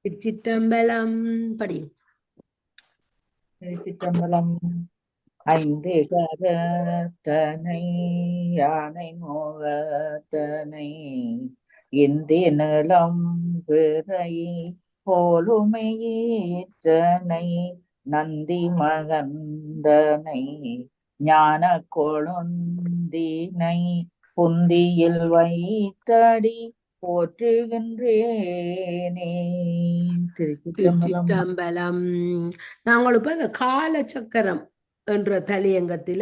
திருச்சிற்றம்பலம் படியும். திருச்சிற்றம்பலம். ஐந்து கரத்தனை யானை மோகத்தனை இந்தி நிலம் பிறை போலுமையீற்றனை நந்தி மகந்தனை ஞான கொழுந்தினை புந்தியில் வைத்தடி போற்றுகின்றேனே. திருச்சிற்றம்பலம். திருச்சிற்றம்பலம். நாங்கள் இப்ப இந்த காலச்சக்கரம் என்ற தலையங்கத்தில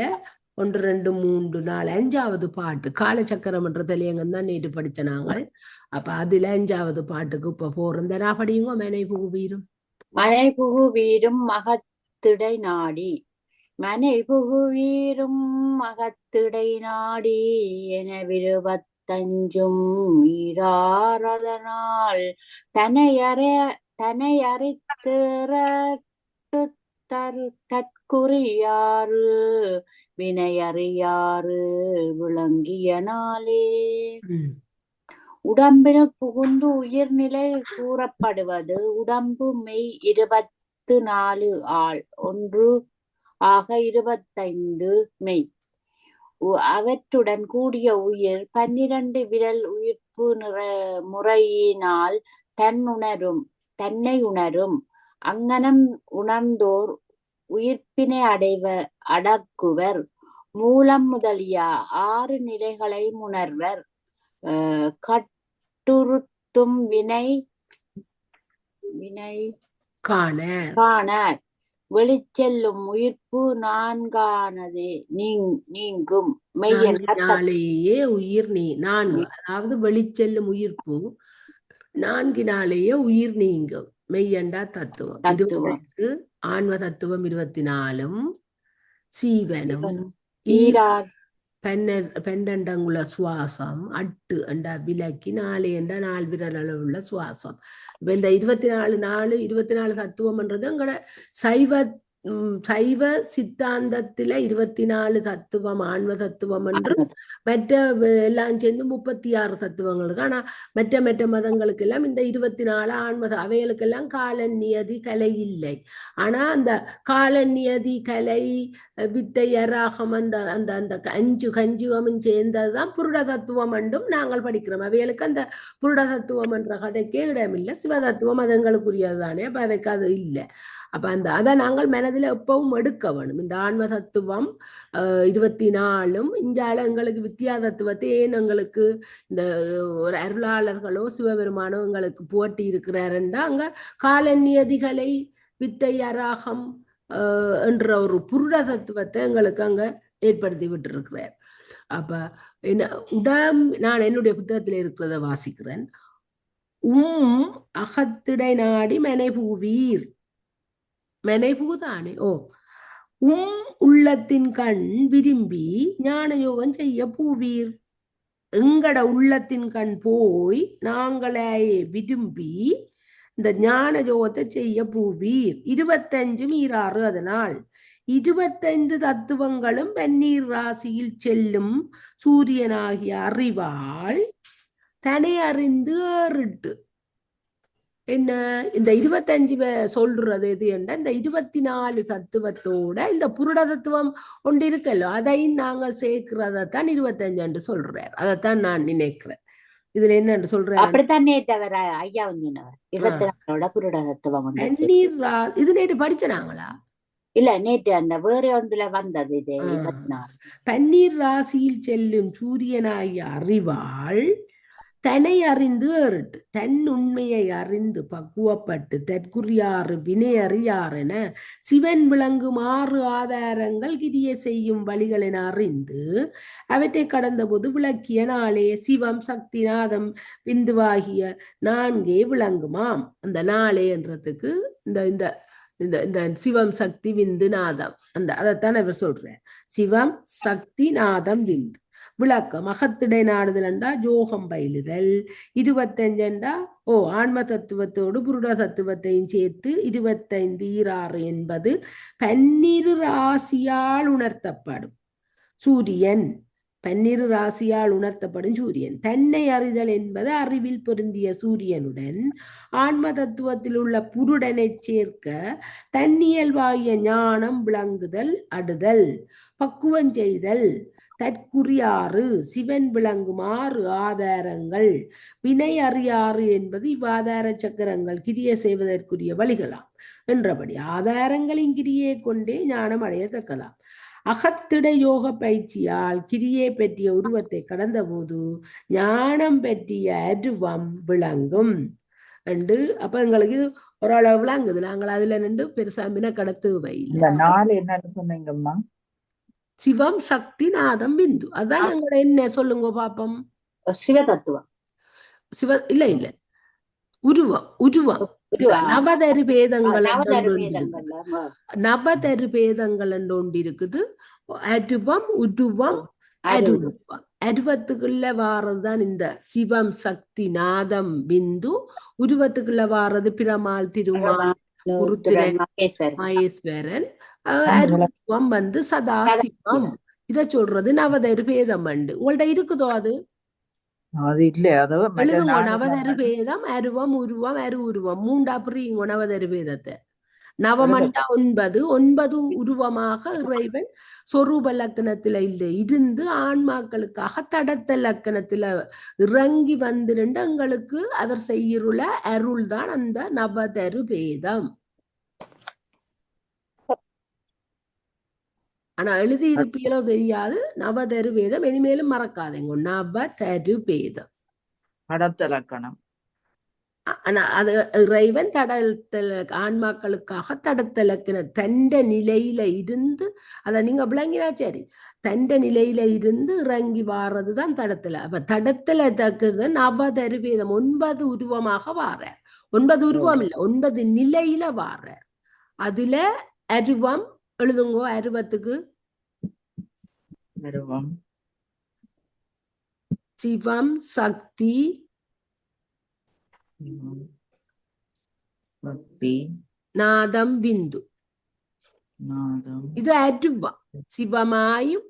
1 2 3 4 5வது பாட்டு காலச்சக்கரம் என்ற தலையங்கம் தான் நேற்று படிச்ச நாங்கள். அப்ப அதுல 5வது பாட்டுக்கு இப்ப போறோம். நான் படியுங்க. மனை புகுவீரும் மனை புகுவீரும் மகத்திடை நாடி மனை புகுவீரும் மகத்திடை நாடி என விருபத்தஞ்சும் மீறாரதனால் தனையறித்திரட்டு தற்குறியாறு வினையறியாறு விளங்கிய நாளே. உடம்பினுள் புகுந்து உயிர்நிலை கூறப்படுவது உடம்பு மெய் 24 ஆள் 1 ஆக 25 மெய். அவற்றுடன் கூடிய உயிர் 12 விரல் உயிர்ப்பு முறையினால் தன்னை உணரும். அங்ஙனம் உணர்ந்தோர் உயிர்ப்பினை அடக்குவர். மூலம் முதலிய 6 நிலைகளை உணர்வர். கட்டுறுத்தும் வினை காணார். வெளிச்செல்லும் உயிர்ப்பு 4ஆனது நீங்கும். மெய்யனாலேயே உயிர் 4 அதாவது வெளிச்செல்லும் உயிர்ப்பு 4னாலேயே உயிர் நீங்கும். மெய்யண்டா தத்துவம் 25 ஆன்ம தத்துவம் 24 சீவனும் பெண்டங்குள்ள சுவாசம் 8 என்ற விலக்கி 4 என்ற 4 விரல் அளவுள்ள சுவாசம். இப்ப இந்த 24 தத்துவம்ன்றது எங்கட சைவ சித்தாந்தத்தில 24 தத்துவம் ஆன்ம தத்துவம் என்று மற்ற எல்லாம் சேர்ந்து 36 தத்துவங்கள் இருக்கு. ஆனா மற்ற மதங்களுக்கு எல்லாம் இந்த 24 ஆன்ம அவைகளுக்கெல்லாம் கால நியதி கலை இல்லை. ஆனா அந்த கால நியதி கலை வித்தை அராகம் அந்த அந்த அந்த 5 கஞ்சுகமும் சேர்ந்ததுதான் புருட தத்துவம் என்றும் நாங்கள் படிக்கிறோம். அவைகளுக்கு அந்த புருட தத்துவம் என்ற கதைக்கே இடமில்லை. சிவதத்துவம் அதங்களுக்குரியது தானே. அப்ப அவைக்கு அது இல்லை. அப்ப அதை நாங்கள் மனதில் எப்பவும் எடுக்க வேணும். இந்த ஆன்ம தத்துவம் 24 இஞ்சால எங்களுக்கு வித்தியா தத்துவத்தை ஏன் எங்களுக்கு இந்த ஒரு அருளாளர்களோ சிவபெருமானோ எங்களுக்கு போட்டி இருக்கிறாருண்டா அங்க காலநியதிகளை வித்தை அராகம் என்ற ஒரு புருட தத்துவத்தை எங்களுக்கு அங்க ஏற்படுத்தி விட்டு இருக்கிறார். அப்ப நான் என்னுடைய புத்தகத்தில் இருக்கிறத வாசிக்கிறேன். அகத்திடை நாடி மனைபூவீர் மெனைபூதானே. உள்ளத்தின் கண் விரும்பி ஞான யோகம் செய்ய பூவீர். எங்கட உள்ளத்தின் கண் போய் நாங்களே விரும்பி இந்த ஞான யோகத்தை செய்ய பூவீர். 25 மீறாறு. அதனால் 25 தத்துவங்களும் பன்னீர் ராசியில் செல்லும் சூரியனாகிய அறிவால் தனை அறிந்து ஏறிட்டு என்ன இந்த 25 சொல்றது எது என்ற இந்த 24 தத்துவத்தோட இந்த புருட தத்துவம் ஒன்று இருக்கല്ലോ அதையும் நாங்கள் சேர்க்கிறதான் 25 என்று சொல்றார். அதைத்தான் நான் நினைக்கிறேன். இதுல என்ன சொல்றேன் அப்படித்தான் ஐயா புருட தத்துவம் இது நேற்று படிச்ச நாங்களா இல்ல நேற்று அந்த வேற ஒன்றுல வந்தது. இது பன்னீர் ராசியில் செல்லும் சூரியனாகிய அறிவாள் தன்னை அறிந்து ஏறிட்டு தன் உண்மையை அறிந்து பக்குவப்பட்டு தற்குறியாறு வினை அறியாரென சிவன் விளங்கும் 6 ஆதாரங்கள் கிரிய செய்யும் வழிகள் என அறிந்து அவற்றை கடந்த போது விளக்கிய நாளே சிவம் சக்தி நாதம் விந்துவாகிய 4 விளங்குமாம். அந்த நாளே என்றதுக்கு இந்த இந்த இந்த இந்த சிவம் சக்தி விந்து நாதம் அதைத்தான் இவர் சொல்றேன். சிவம் சக்தி நாதம் விந்து விளக்கம். அகத்திடை நாடுதல்ண்டா ஜோகம் பயிலுதல். 25 ஆன்ம தத்துவத்தோடு புருட தத்துவத்தையும் சேர்த்து 25 ஈராறு என்பது 12 ராசியால் உணர்த்தப்படும். சூரியன் பன்னிரு ராசியால் உணர்த்தப்படும் சூரியன். தன்னை அறிதல் என்பது அறிவில் பொருந்திய சூரியனுடன் ஆன்ம தத்துவத்தில் உள்ள புருடனை சேர்க்க தன்னியல்வாகிய ஞானம் விளங்குதல், அடுதல், பக்குவம் செய்தல், தற்குறியாறு, சிவன் விளங்குமாறு ஆதாரங்கள், வினை அறியாறு என்பது இவ்வாதார சக்கரங்கள் கிரிய செய்வதற்குரிய வழிகளாம் என்றபடி ஆதாரங்களின் கிரியை கொண்டே ஞானம் அடையத்தக்கதாம். அகத்திட யோக பயிற்சியால் கிரியை பற்றிய உருவத்தை கடந்த போது ஞானம் பற்றிய அருவம் விளங்கும் என்று. அப்ப எங்களுக்கு இது ஓரளவு விளங்குது. நாங்கள் அதுல நின்று பெருசா மினக்கட தேவையில்லை. இந்த 4 என்னன்னு சொன்னீங்கம்மா? சிவம், சக்தி, நாதம், பிந்து. அதான் எங்களோட என்ன சொல்லுங்க பாப்போம். சிவ தத்துவம். இல்ல உருவம். நவதரு பேதங்கள் நவதரு பேதங்கள் என்று ஒன்று இருக்குது. அருவம், உருவம், அருவம். அருவத்துக்குள்ள வாரதுதான் இந்த சிவம், சக்தி, நாதம், பிந்து. உருவத்துக்குள்ள வாரது பிரமால், திருமால், உருத்திரன், மகேஸ்வரன். அருவம் வந்து சதாசிவம். இத சொல்றது நவதரு பேதம் உண்டு. உங்கள்ட்ட இருக்குதோ அது? அது இல்ல. எழுதுங்க நவதரு பேதம், அருவம், உருவம், உருவம். மூண்டா புரியுங்க நவதரு பேதத்தை. நவமண்டா 9. 9 உருவமாக இறைவன் சொரூப லக்கணத்துல இருந்து ஆன்மாக்களுக்காக தடத்த லக்கணத்துல இறங்கி வந்திருந்து எங்களுக்கு அவர் செய்யுள்ள அருள் தான் அந்த நவதரு பேதம். ஆனா எழுதி இருப்பீங்களோ தெரியாது. நவதரு பேதம் இனிமேலும் மறக்காதீங்க. நவதரு பேதம் தடத்த லக்கணம். அது இறைவன் ஆன்மாக்களுக்காக தடத்த லக்கண தண்ட நிலையில இருந்து, அத நீங்க விளங்கினா சரி, தண்ட நிலையில இருந்து இறங்கி வாரதுதான் தடத்துல. அப்ப தடத்துல தக்குது நவதரு பேதம். 9 உருவமாக வாரார். 9 உருவம் இல்ல, 9 நிலையில வாரார். அதுல அருவம் எழுதுங்கோ. அருவத்துக்கு சிவம், சக்தி, நாதம், பிந்து. ഇത് അരുവ. ശിവമായും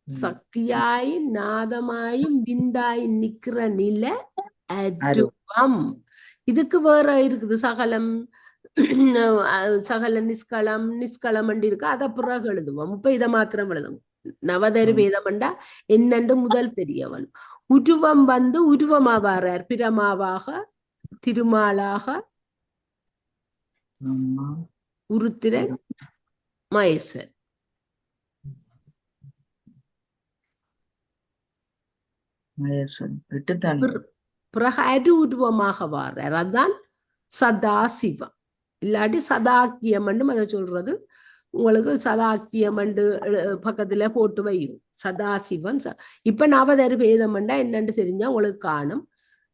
சக்தியாயும் நாதமாயும் பிந்தாயும் நிக்கிற நிலை அருவம். இதுக்கு வேற இருக்குது சகலம், சகல நிஷ்கலம், நிஷ்கலம் இருக்கு. அதை பிறகு எழுதுவோம். இப்ப இதை மாத்திரம் எழுதுவோம். நவதரு வேதம்ண்டா என்னண்டு முதல் தெரியவன். உருவம் வந்து உருவமா வாரார். பிரமாவாக, திருமாலாக, உருத்திரன், மகேஸ்வரன். பிறகு அரு உருவமாக வாரார். அதான் சதாசிவம். இல்லாட்டி சதாக்கியம் அதை சொல்றது. உங்களுக்கு சதாக்கியம் பக்கத்துல போட்டு வையும். சதாசிவம். இப்ப நவதரு வேதம்ண்டா என்னன்னு தெரிஞ்சா உங்களுக்கு காணும்.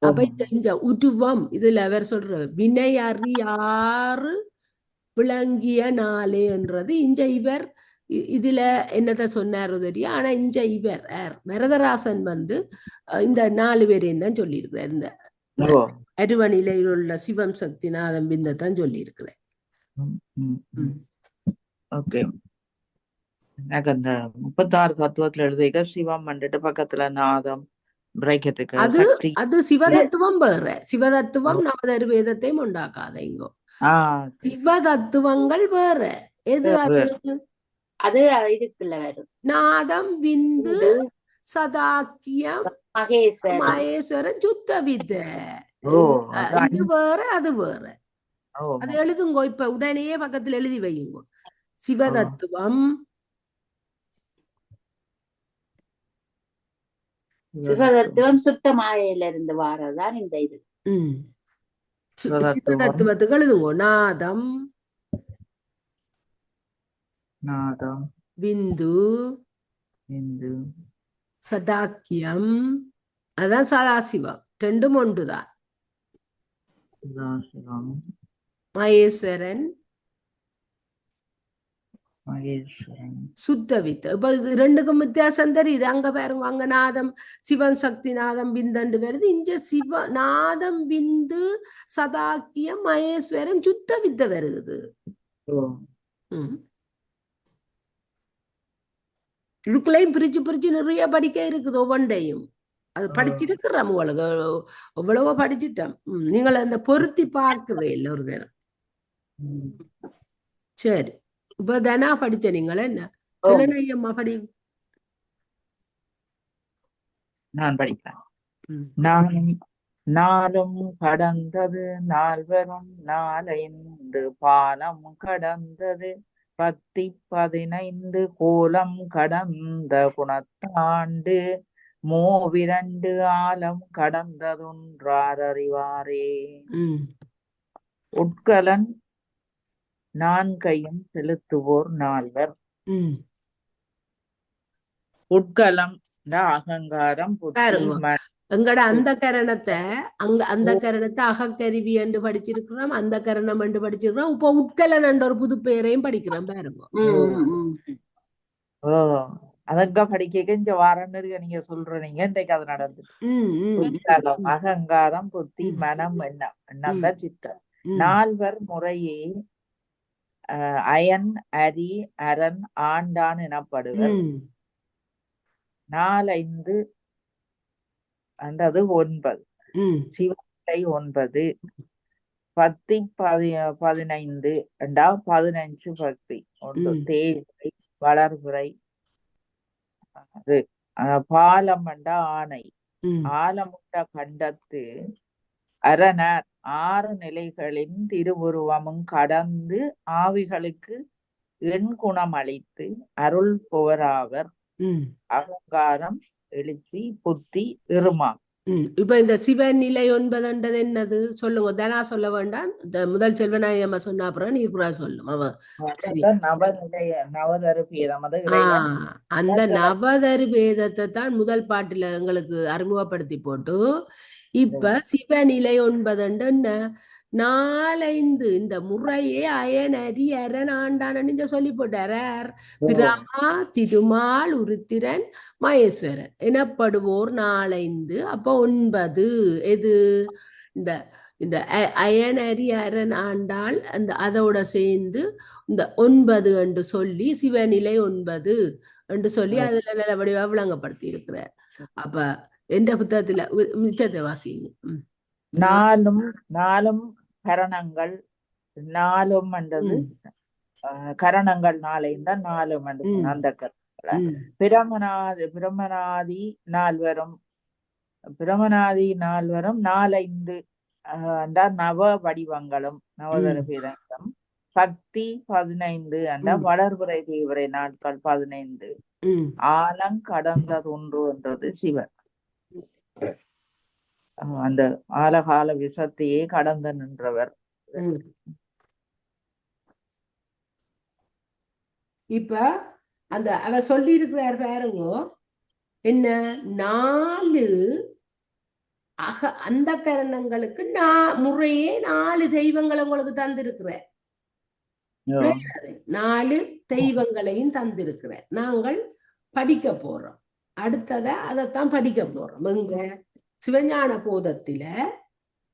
அப்ப இந்த உருவம் இதுல அவர் சொல்ற வினை அறியாறு விளங்கிய நாளே என்றது. இங்க இவர் இதுல என்னத்த சொன்னாரு தெரியும். ஆனா இங்க இவர் வரதராசன் வந்து இந்த 4 பேரையும் தான் சொல்லி இருக்கிறார். இந்த அருவ நிலையில் உள்ள சிவம், சக்தி, நாதம், பிந்தத்தான் சொல்லி இருக்கிறேன். ஓகே. எனக்கு அந்த 36 தத்துவத்துல எழுதிக்க சிவம் வந்துட்டு பக்கத்துல நாதம் அது சிவதத்துவம் வேற. சிவதத்துவம் நவதரு வேதத்தையும் உண்டாக்காத. இங்கோ சிவதத்துவங்கள் வேற. எது அது இதுக்குள்ள வரும். நாதம், விந்து, சதாக்கியம், மகேஸ்வரன், சுத்த வித்தை. இது வேற, அது வேற. அது எழுதுங்கோ. இப்ப உடனே பக்கத்துல எழுதி வையுங்கோ. சிவதத்துவம், சிவதத்துவம் சுத்த மாயையில இருந்து வாரதான் இந்த இது. சிவதத்துவத்துக்கு எழுதுங்கோ. நாதம், விந்து, சதாக்கியம், அதான் சதாசிவம். ரெண்டும் ஒன்றுதான். மகேஸ்வரன், சுத்த வித்தை. இப்ப ரெண்டுக்கும் வித்தியாசம் தெரியுது. அங்க பாருங்க, அங்க நாதம், சிவம், சக்தி, நாதம், பிந்து வருது. இங்க சிவ நாதம், பிந்து, சதாக்கியம், மகேஸ்வரன், சுத்த வித்தை வருது. இதுக்குள்ளேயும் பிரிச்சு பிரிச்சு நிறைய படிக்க இருக்குது ஒவ்வொன்றையும். அது படிச்சிருக்கிறோம் உங்களுக்கு எவ்வளவோ படிச்சுட்டோம். நீங்கள் அந்த பொருத்தி பார்க்கிறே இல்லை ஒரு நேரம். ம். சரி, இப்ப தானா படிச்ச நீங்கள் என்ன ஓ சிலனையம்மா படி. நான் படிக்கிறேன். ம். நானும் நாளும் கடந்தது நால்வரும் நாலைந்து பாலம் கடந்தது 10 15 கோலம் கடந்த குணத்தாண்டு மூவிரண்டு ஆலம் கடந்ததொன்றார் அறிவாரே. ம். உட்கலன் நான்கையும் செலுத்துவோர் நால்வர். ம். உட்கலம் அகங்காரம் புத்தி பாருங்க, எங்கட அந்த கரணத்தை அந்த கரணத்தை அகக்கருவி என்று படிச்சிருக்கிறோம், அந்த கரணம் என்று படிச்சிருக்கிறோம். இப்போ உட்கலன் என்ற ஒரு புது பெயரையும் படிக்கிறோம் பாருங்க. ஓ அதங்க படிக்க இங்க வாரன்னு நீங்க சொல்றீங்க. இன்றைக்கு அது நடந்துச்சு. ம். ம். உட்கலம் அகங்காரம் புத்தி மனம் எண்ணம் எண்ணம் தான் சித்தம். ம். நால்வர் முறையே அயன் அரி அரண் ஆண்டான் எனப்படுவர். ம். நாலைந்து அன்றது 9 ம். சிவநிலை 9 10 15 என்றா 15 பக்தி ஒன்று ம். தேய்முறை வளர்புரை அது பாலம் என்றா ஆணை ம். ஆலமுண்ட கண்டத்து அரணர் 6 நிலைகளின் திருவுருவமும் கடந்து ஆவிகளுக்கு எண் குணம் அளித்து அருள் போராவர். ம். அகங்காரம் எழுச்சி புத்தி இருமா. இப்ப இந்த சிவநிலை 9 என்னது சொல்லுங்க. தானா சொல்ல வேண்டாம். இந்த முதல் செல்வநாயகம்மா சொன்ன அப்புறம் நீ புறா சொல்லும் அவ. சரி, நவநிலைய நவதரு பேதம் அது இறைவன். அந்த நவதரு வேதத்தை தான் முதல் பாட்டுல எங்களுக்கு அறிமுகப்படுத்தி போட்டு இப்ப சிவநிலை 9 என்ன 4 இந்த முறையே அயன் அரி அரண் ஆண்டான்னு சொல்லி போட்டார். பிரமா திருமால் உருத்திரன் மகேஸ்வரன் எனப்படுவோர் 4 அப்ப 9 எது இந்த இந்த அயன் அரி அரண் ஆண்டாள் அந்த அதோட சேர்ந்து இந்த 9 என்று சொல்லி சிவநிலை 9 என்று சொல்லி அதுல நல்லபடியா விளங்கப்படுத்தி இருக்கிறார். அப்ப எந்த புத்தகத்துல மிச்சத்தை வாசிங்க. நாலும் கரணங்கள் 4 என்றது கரணங்கள் 4 தான் 4 அந்த கரணங்கள் பிரமனாதி 4 4 நவ வடிவங்களும் நவதர பேதங்களும் பக்தி 15 வளர்புரை தீவிரை நாட்கள் 15 ஆலம் கடந்ததொன்று என்றது சிவன். அந்த ஆலகால விஷத்தையே கடந்து நின்றவர். இப்ப அந்த அவர் சொல்லி இருக்கிறார் பாருங்க என்ன 4 அந்த கரணங்களுக்கு முறையே 4 தெய்வங்களை உங்களுக்கு தந்திருக்கிற 4 தெய்வங்களையும் தந்திருக்கிற நாங்கள் படிக்க போறோம். அடுத்தத அதைத்தான் படிக்க போறோம். எங்க சிவஞான போதத்தில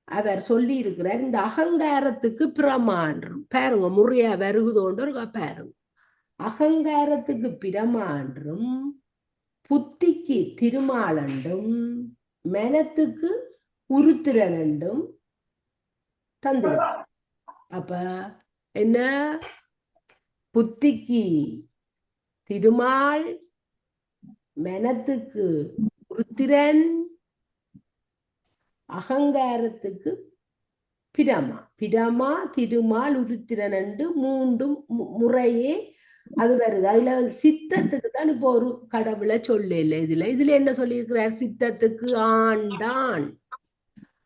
அவர் சொல்லி இருக்கிறார் இந்த அகங்காரத்துக்கு பிரமான்றும் பாருங்க முறையா வருகுதோன்று பாருங்க. அகங்காரத்துக்கு பிரமான்றும் புத்திக்கு திருமாலண்டும் மனத்துக்கு உருத்திரனும் தந்திருக்க. அப்ப என்ன புத்திக்கு திருமால் மனத்துக்கு உருத்திரன் அகங்காரத்துக்கு பிரமா திருமால் உருத்திரன் என்று 3 முறையே அது வருது. அதுல சித்தத்துக்கு தான் இப்போ ஒரு கடவுளை சொல்லல. இதுல என்ன சொல்லியிருக்கிறார்? சித்தத்துக்கு ஆண்டான்,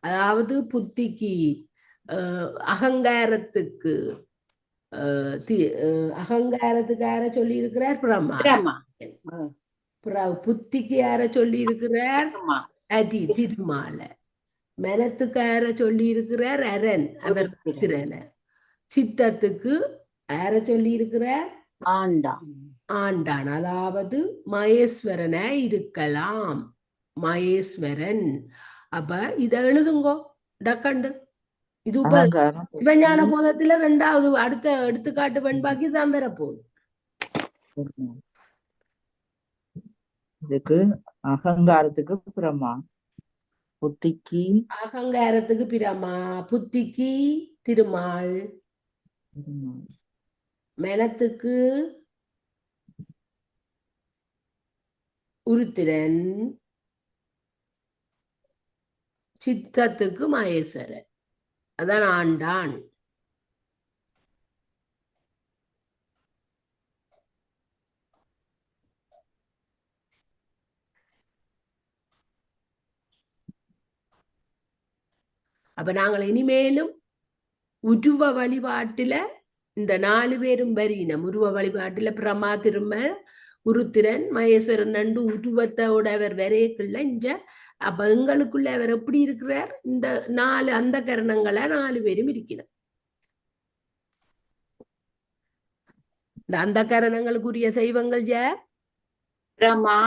அதாவது புத்திக்கு அகங்காரத்துக்கு யார சொல்லி இருக்கிறார்? பிரமா. புத்திக்கு யார சொல்லி இருக்கிறார்? அடி திருமால. மனத்துக்கு யார சொல்லி இருக்கிறார்? அரண் அவர் திறன. சித்தத்துக்கு யார சொல்லி இருக்கிறார்? ஆண்டான், அதாவது மகேஸ்வரனா இருக்கலாம். மகேஸ்வரன். அப்ப இத எழுதுங்கோ டக்கண்டு. இது சிவஞான போதத்துல 2வது அடுத்த எடுத்துக்காட்டு பண்பாக்கி தான் பெற போகுது. இதுக்கு அகங்காரத்துக்கு பிரமா, புத்திக்கு அகங்காரத்துக்கு பிரமா, புத்திக்கு திருமால், திருமால், மனத்துக்கு உருத்திரன், சித்தத்துக்கு மகேஸ்வரன். அதான் ஆண்டான். அப்ப நாங்கள் இனிமேலும் உருவ வழிபாட்டுல இந்த 4 பேரும் வரியினம். உருவ வழிபாட்டுல பிரமா, திருமல், உருத்திரன், மகேஸ்வரன் 2 உருவத்தோட அவர் வரையக்குள்ள இங்க. அப்ப எங்களுக்குள்ள அவர் எப்படி இருக்கிறார்? இந்த 4 அந்த கரணங்களை 4 பேரும் இருக்கிறார். இந்த அந்த கரணங்களுக்குரிய தெய்வங்கள் யார்? பிரமா,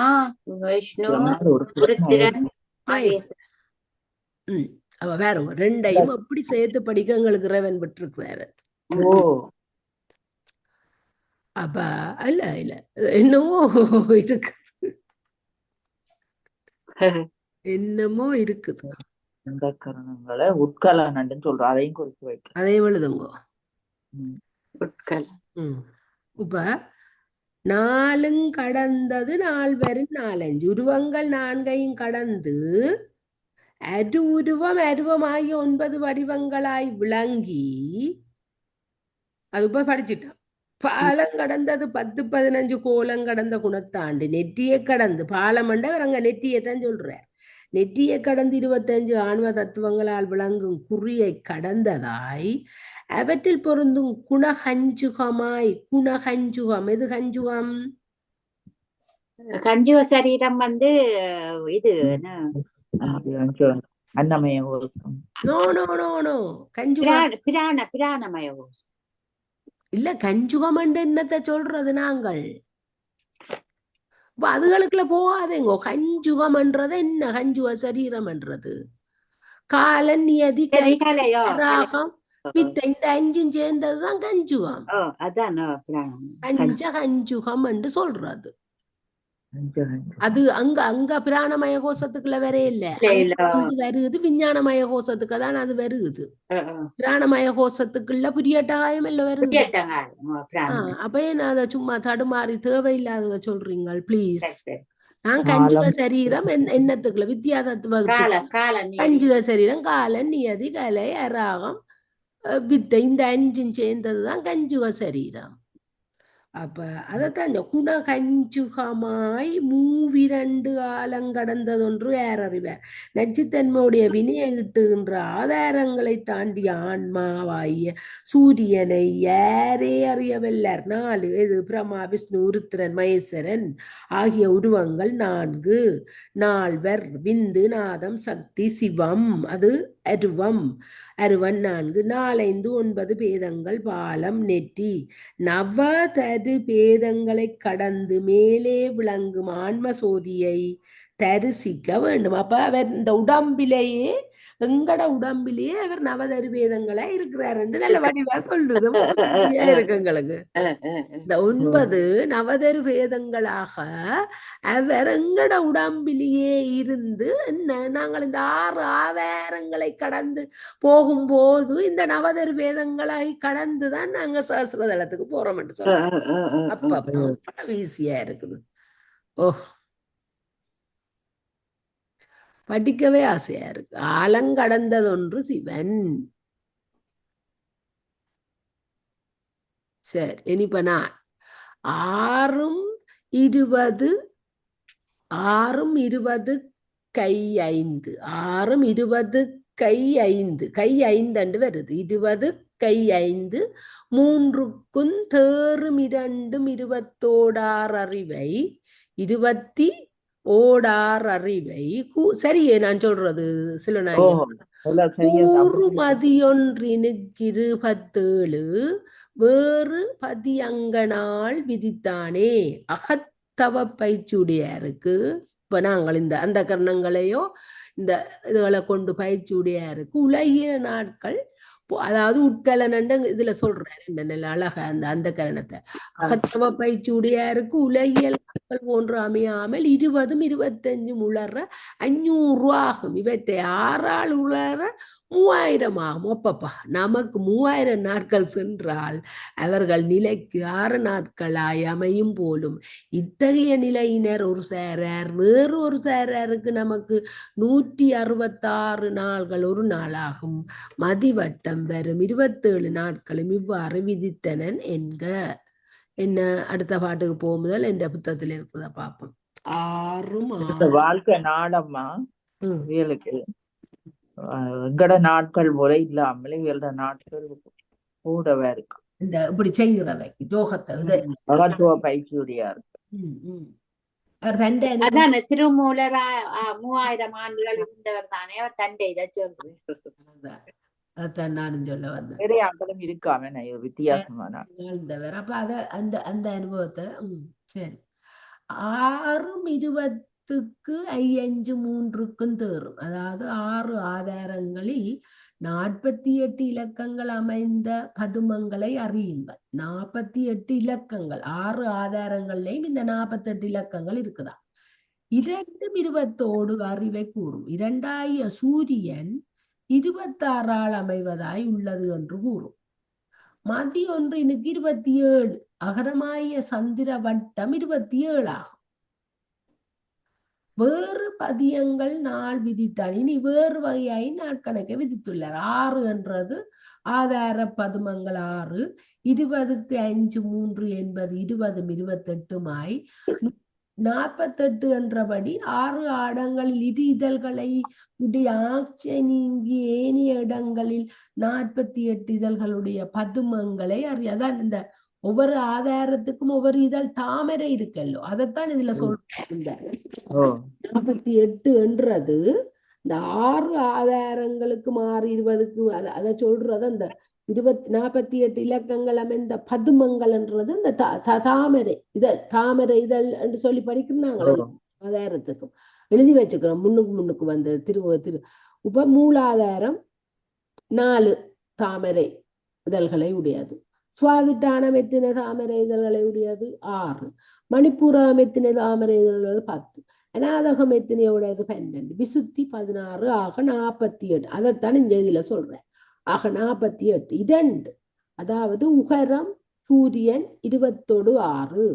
விஷ்ணு, பிரமால ஒரு உருத்திரன், மகேஸ்வரன். அவ வேற 2ஐயும் அப்படி சேர்த்து படிக்க எங்களுக்கு இறைவன் விட்டுருக்கிறாரு. ஓ அப்ப இல்ல இல்ல என்னமோ இருக்கு, என்னமோ இருக்குது. அந்த கரணங்களை உட்கலன்னு சொல்றோம். அதையும் குறித்து வைக்க அதே எழுதுங்க. உட்கல். இப்ப 4 கடந்தது 4 4 உருவங்கள் 4ஐயும் கடந்து அருவமாகிய 9 வடிவங்களாய் விளங்கி அது இப்ப படிச்சுட்டான். பாலம் கடந்தது 10 15 கோலம் கடந்த குணத்தாண்டு நெற்றியை கடந்து பாலம் அவர் அங்க நெற்றியைத்தான் சொல்றார். நெற்றியை கடந்து 25 ஆன்ம தத்துவங்களால் விளங்கும் குறியை கடந்ததாய் அவற்றில் பொருந்தும் குணகஞ்சுகமாய். குணகஞ்சுகம் எது கஞ்சுகம்? கஞ்சுக சரீரம் இது அன்னமய கோஷம். நோ நோ நோ நோ கஞ்சுகம் பிராணமய கோஷம் இல்ல. கஞ்சுகம் என்னத்தை சொல்றது நாங்கள்? அதுகளுக்குள்ள போகாதேங்கோ. கஞ்சுகம் என்றது என்ன? கஞ்சுக சரீரம் என்றது காலன், நியதி, ராகம், பித்தை, இந்த 5ம் சேர்ந்ததுதான் கஞ்சுகம். அதான் கஞ்சுகம் என்று சொல்றது. அது அங்க பிராணமய கோஷத்துக்குள்ள வரே இல்ல, வருது விஞ்ஞானமய கோஷத்துக்கு தான் அது வருது. பிராணமய கோஷத்துக்குள்ள புரியட்டாயம் இல்ல வருது. அப்ப என்ன அதை சும்மா தடுமாறி தேவையில்லாதத சொல்றீங்க பிளீஸ். நான் கஞ்சுக சரீரம் என்னத்துக்குள்ள வித்யா தத்துவத்துக்கு கஞ்சுக சரீரம் காலன், நியதி, கலை, அராகம், வித்தை, இந்த 5ம் சேர்ந்ததுதான் கஞ்சுக சரீரம். அப்ப அதத்தான் குணகஞ்சுகமாய் மூவிரண்டு ஆலங்கடந்ததொன்று யார் அறிவார்? நச்சுத்தன்மையுடைய வினையை இட்டுகின்ற ஆதாரங்களை தாண்டிய ஆன்மாவாகிய சூரியனை யாரே அறியவல்லார்? 4 இது பிரமா, விஷ்ணு, உருத்திரன், மகேஸ்வரன் ஆகிய உருவங்கள் 4. 4வர் விந்து, நாதம், சக்தி, சிவம் அது அருவம். அருவன் 4. 4 5 9 பேதங்கள் பாலம் நெற்றி. நவதரு பேதங்களை கடந்து மேலே விளங்கும் ஆன்ம சோதியை தரிசிக்க வேண்டும். அப்ப அவர் இந்த உடம்பிலேயே எங்கட உடம்பிலேயே அவர் நவதரு பேதங்களா இருக்கிறார் என்று நல்ல வடிவா சொல்லுது. இருக்கு எங்களுக்கு. இந்த 9 நவதரு பேதங்களாக அவர் எங்கட உடம்பிலேயே இருந்து நாங்கள் இந்த 6 ஆதாரங்களை கடந்து போகும்போது இந்த நவதரு வேதங்களை கடந்துதான் நாங்க சஹஸ்ரதலத்துக்கு போறோம் என்று சொல்றோம். அப்ப ஈஸியா இருக்குது. படிக்கவே ஆசையா இருக்கு. ஆலங்கடந்ததொன்று சிவன். சரி, இனிப்ப நான் 6 20 கை 5 6 20 கை 5 கை 5 வருது. 20 கை 5 3க்கும் தேறும் 2 20ஓடார் அறிவை 20 ஓடார் அறிவை சரியே நான் சொல்றது சில மதியொன்றினுக்கு 27 வேறு பதியங்கனால் விதித்தானே. அகத்தவ பயிற்சியுடையாருக்கு இப்ப நாங்கள் இந்த அந்த கரணங்களையோ இந்த இதுகளை கொண்டு பயிற்சியுடையாருக்கு உலகிய நாட்கள் அதாவது உட்கலனண்டு இதுல சொல்றாரு என்ன நல்ல அழகா அந்த கரணத்தை அகத்தம பயிற்சியுடையாருக்கு உலகியல் மக்கள் போன்று அமையாமல் 20 25 உளற 500 ஆகும். இவற்றை 6 உளற 3000 ஆகும். ஒப்பப்பா நமக்கு 3000 நாட்கள் சென்றால் அவர்கள் நிலைக்கு 6 நாட்களாய் அமையும் போலும். இத்தகைய நிலையினர் ஒரு சாரார், வேறு ஒரு சாராருக்கு நமக்கு 166 நாள்கள் ஒரு நாளாகும். மதிவட்டம் வரும் 27 நாட்களும் இவ்வாறு விதித்தனன் என்க. என்ன அடுத்த பாட்டுக்கு போகும்போது என்ற புத்தகத்தில் இருக்கிறத பார்ப்போம். 6 வாழ்க்கை நாடம்மா இவளுக்கு எங்கட நாட்கள் முறை இல்லாமல் இவளோட நாட்கள் கூடவே இருக்கு. இந்த இப்படி செய்கிறவை யோகத்தை மகத்துவ பயிற்சியுடைய இருக்கு. அதான திருமூலரா 3000 ஆண்டுகள் இருந்தவர் தானே அவர் தண்டை இதை சொல்றேன். அதான் நானும் சொல்ல வந்தேன். நிறைய அம்பலம் இருக்காம வித்தியாசமான அப்ப அத அந்த அந்த அனுபவத்தை சரி 6:20க்கு 5:03க்கும் தேரும். அதாவது 6 ஆதாரங்களில் 48 இலக்கங்கள் அமைந்த பதுமங்களை அறியுங்கள். 48 இலக்கங்கள் 6 ஆதாரங்கள்லையும் இந்த 48 இலக்கங்கள் இருக்குதா. 2:20 அறிவை கூறும். 2ஆகிய சூரியன் 26 அமைவதாய் உள்ளது என்று கூறும். மதி ஒன்றினுக்கு 27 அகரமாய சந்திர வட்டம் 27 ஆகும். வேறு பதியங்கள் நாள் விதித்தான். இனி வேறு வகையாய் நாட்கணக்கை விதித்துள்ளார். 6 என்றது ஆதார பதுமங்கள் 6, 20க்கு 5 3 என்பது 20 28 48 என்றபடி 6 ஆடங்களில் 2 இதழ்களை உடைய ஆட்சை நீங்கி ஏனைய இடங்களில் 48 இதழ்களுடைய பதுமங்களை அறியாதான். இந்த ஒவ்வொரு ஆதாரத்துக்கும் ஒவ்வொரு இதழ் தாமரை இருக்கல்லோ, அதைத்தான் இதுல சொல்றேன். 48 என்றது இந்த 6 ஆதாரங்களுக்கு 6 20க்கு அதை சொல்றது அந்த 48 இலக்கங்கள் அமைந்த பதுமங்கள் என்றது இந்த தாமரை இதழ் என்று சொல்லி படிக்கிறாங்களே ஆதாரத்துக்கும் எழுதி வச்சுக்கிறோம். முன்னுக்கு வந்த இப்ப மூலாதாரம் 4 தாமரை இதழ்களை உடையது. சுவாதிட்டானம் எத்தனை தாமரை இதழ்களை உடையது 6. மணிப்பூரம் எத்தனை தாமரை இதழ்கள் 10. அநாதகம் எத்தனையோடையது 12. விசுத்தி 16 ஆக 48. அதைத்தான் இந்த இதுல சொல்றேன். ஆக 48 2. அதாவது உகரம் சூரியன் 26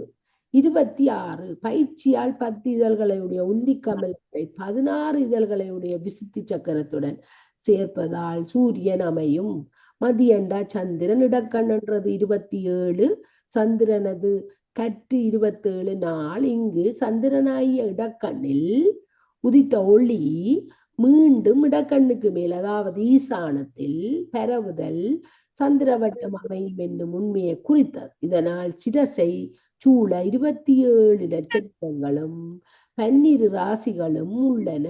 26 பயிற்சியால் 10 இதழ்களையுடைய உந்தி கமலத்தை 16 இதழ்களையுடைய விசுத்தி சக்கரத்துடன் சேர்ப்பதால் சூரியன் அமையும். மதியண்டா சந்திரன் இடக்கண் என்றது 27 சந்திரனது கற்று 27 நாள். இங்கு சந்திரனாகிய இடக்கண்ணில் உதித்த ஒளி மீண்டும் இடக்கண்ணுக்கு மேல் அதாவது ஈசானத்தில் பரவுதல் சந்திரவட்டம் அமையும் என்னும் உண்மையை குறித்தது. இதனால் சிரசை சூழ 27 நட்சத்திரங்களும் 12 ராசிகளும் உள்ளன.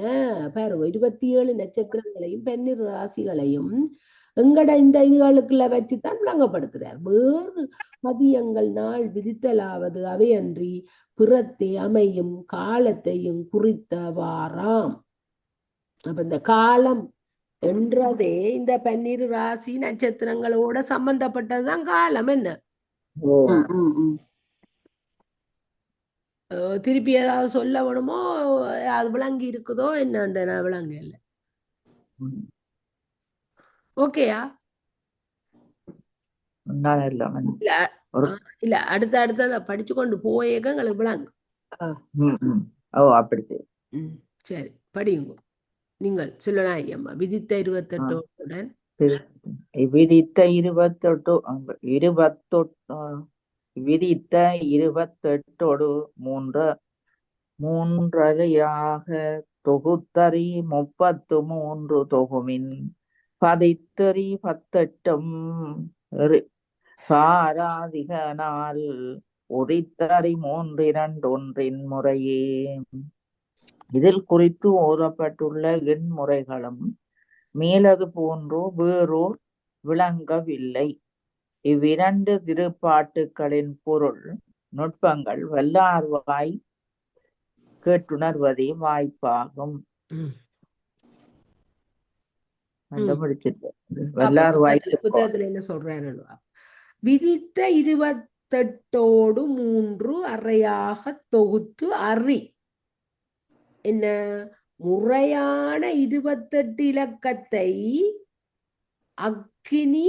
27 நட்சத்திரங்களையும் 12 ராசிகளையும் எங்கட இந்த இதுகளுக்குள்ள வச்சுத்தான் விளங்கப்படுத்துறார். வேறு மதியங்கள் நாள் விதித்தலாவது அவையன்றி பிறத்தே அமையும் காலத்தையும் குறித்தவாறாம். அப்ப இந்த காலம் என்றதே இந்த 12 ராசி நட்சத்திரங்களோட சம்பந்தப்பட்டதுதான் காலம். என்ன திருப்பி ஏதாவது சொல்ல வேணுமோ, அது விளங்கி இருக்குதோ என்னன்ற நான் விளங்க இல்லை. ஓகேயா? இல்ல அடுத்த படிச்சு கொண்டு போயேக்க எங்களுக்கு விளங்கு. சரி படியுங்க நீங்கள். சிலநாயகம்மா விதித்த 28 விதித்த 28 மூன்றரையாக தொகுத்தறி 33 தொகுமின் பதித்தறி 18 பாராதிகனால் உதித்தறி 3 முறையே. இதில் குறித்து ஓதப்பட்டுள்ள எண்முறைகளும் மேலது போன்றோ வேறோர் விளங்கவில்லை. இவ்விரண்டு திருப்பாட்டுக்களின் பொருள் நுட்பங்கள் வல்லார்வாய் கேட்டுணர்வதே வாய்ப்பாகும். கண்டுபிடிச்சிட்டு அப்ப எல்லாரும் வாய்ப்பு புத்தகத்துல என்ன சொல்றாரு? விதித்த 28ஓடு 3 அறையாக தொகுத்து அறி. என்ன முறையான 28 இலக்கத்தை அக்கினி,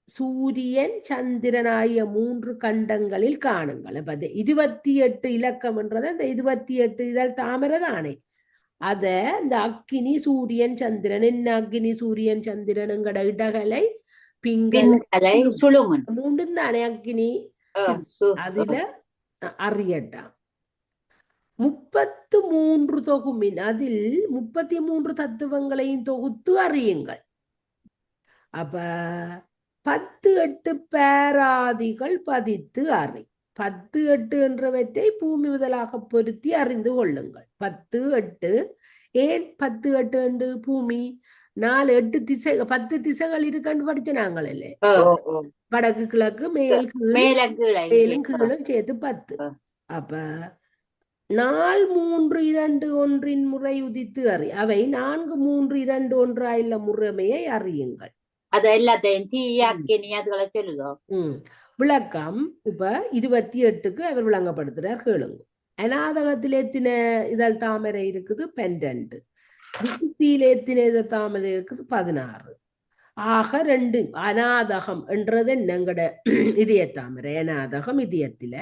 சூரியன், சந்திரன் ஆகிய 3 கண்டங்களில் காணுங்கள். அப்ப 28 இலக்கம் என்றது அந்த 28 இதழ் தாமரை தானே. அத இந்த அக்கினி, சூரியன், சந்திரன், என்ன அக்கினி, சூரியன், சந்திரன் எங்கட இடகலை, பிங்கலை, பின்கலை சுழுமன் மூண்டும் தானே அக்கினி. அதுல அறியட்டாம் 33 தொகுமின் அதில் 33 தத்துவங்களையும் தொகுத்து அறியுங்கள். அப்ப 10-8 பேராதிகள் பதித்து அறி. 10-8 என்றவற்றை பூமி முதலாக பொருத்தி அறிந்து கொள்ளுங்கள். 10-8 ஏன் 10-8 என்று? பூமி 4-8 திசை 10 திசைகள் இருக்குன்னு படிச்ச நாங்கள் இல்லை. வடக்கு கிழக்கு மேல் கீழ் மேலும் கீழும் சேர்த்து 10. அப்ப 4-3-2-1 முறை உதித்து அறி. அவை 4-3-2-1 ஆயுள்ள முறைமையை அறியுங்கள். அது எல்லாத்தையும் தீயாக்கினி அதுகளை சொல்லுதோ. விளக்கம் இப்ப 28க்கு அவர் விளங்கப்படுத்துறார் கேளுங்க. அநாதகத்தில் எத்தனை இதழ் தாமரை இருக்குது? 12. விசுத்தியில் எத்தனை இதழ் தாமரை இருக்குது? 16. ஆக 2 அநாதகம் என்றது என்னங்கட இதய தாமரை. அநாதகம் இதயத்தில,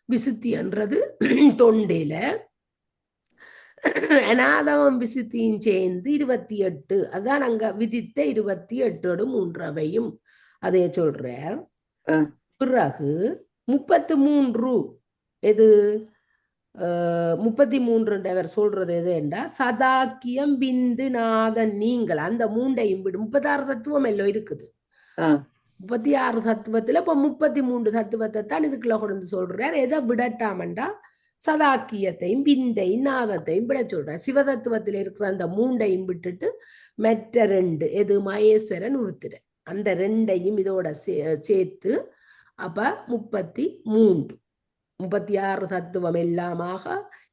விசுத்தி என்றது தொண்டையில. அநாதகம் விசுத்தியும் சேர்ந்து 28. அதான் அங்க விதித்த 28ஓடு 3 அவையும் அதே சொல்றார். பிறகு 33 எது? 33 அவர் சொல்றது எது என்றா சதாக்கியம், பிந்து, நாதன், நீங்கள் அந்த 3ஐயும் விடு. 36 தத்துவம் எல்லாம் இருக்குது. 36 தத்துவத்துல இப்ப 33 தத்துவத்தை தான் இதுக்குள்ள கொண்டு சொல்றார். எதை விடட்டாமண்டா சதாக்கியத்தையும், பிந்தையும், நாதத்தையும் விட சொல்றார். சிவதத்துவத்தில் இருக்கிற அந்த 3ஐயும் விட்டுட்டு மற்ற 2 எது? மகேஸ்வரன், உருத்திரன், அந்த 2ஐயும் இதோட சேர்த்து அப்ப 33. 36 தத்துவம் எல்லாமாக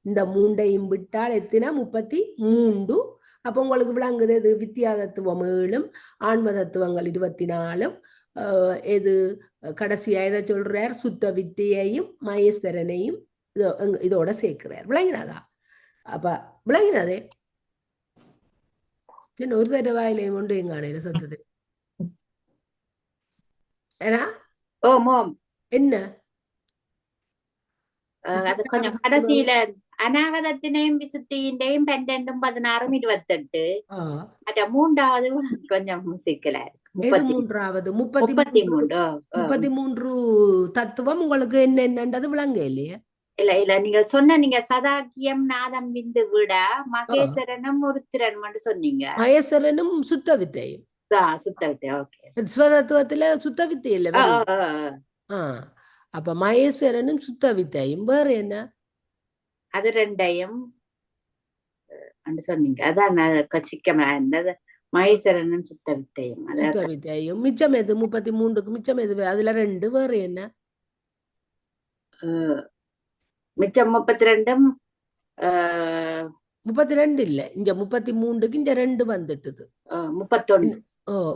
இந்த 3ஐயும் விட்டால் எத்தனை? 33. அப்ப உங்களுக்கு விளங்குது எது? வித்தியா தத்துவம் 7, ஆன்ம தத்துவங்கள் 24. எது கடைசியா எதை சொல்றார்? சுத்த வித்தியையும் மகேஸ்வரனையும் இதோட சேர்க்கிறார். விளங்கினாதா? அப்ப விளங்கினாதே ஒரு தடவாயிலையும் கொண்டு எங்கானையில சத்தது ஏன்னா என்ன அது கொஞ்சம் கடைசியில அநாகதத்தினையும் விசுத்தியின்டையும் 12, 16, 28. மற்ற 3வது கொஞ்சம் சிக்கலா இருக்கு. 3வது 33 தத்துவம் உங்களுக்கு என்னன்றது விளங்க இல்லையா? இல்ல நீங்க சொன்ன நீங்க சதாக்கியம், நாதம், பிந்து விட மகேஸ்வரனும் உருத்திரன் சொன்னீங்க. மகேஸ்வரனும் சுத்த வித்தையும். சுத்த வித்தை. ஓகே. சிவதத்துவத்துல சுத்த வித்தை இல்ல. அப்ப மகேஸ்வரனும் சுத்த வித்தையும் வேற என்ன? அது 2ஐயும் சொன்னீங்க. அதான் சிக்கமா இருந்தது. மகேஸ்வரனும் சுத்த வித்தையும். சுத்த வித்தையும் மிச்சம் எது? 33க்கு மிச்சம் எது? அதுல 2 வேற என்ன? மிச்சம் 32. 32 இல்ல, இங்க 33க்கு இங்க 2 வந்துட்டுது. 31.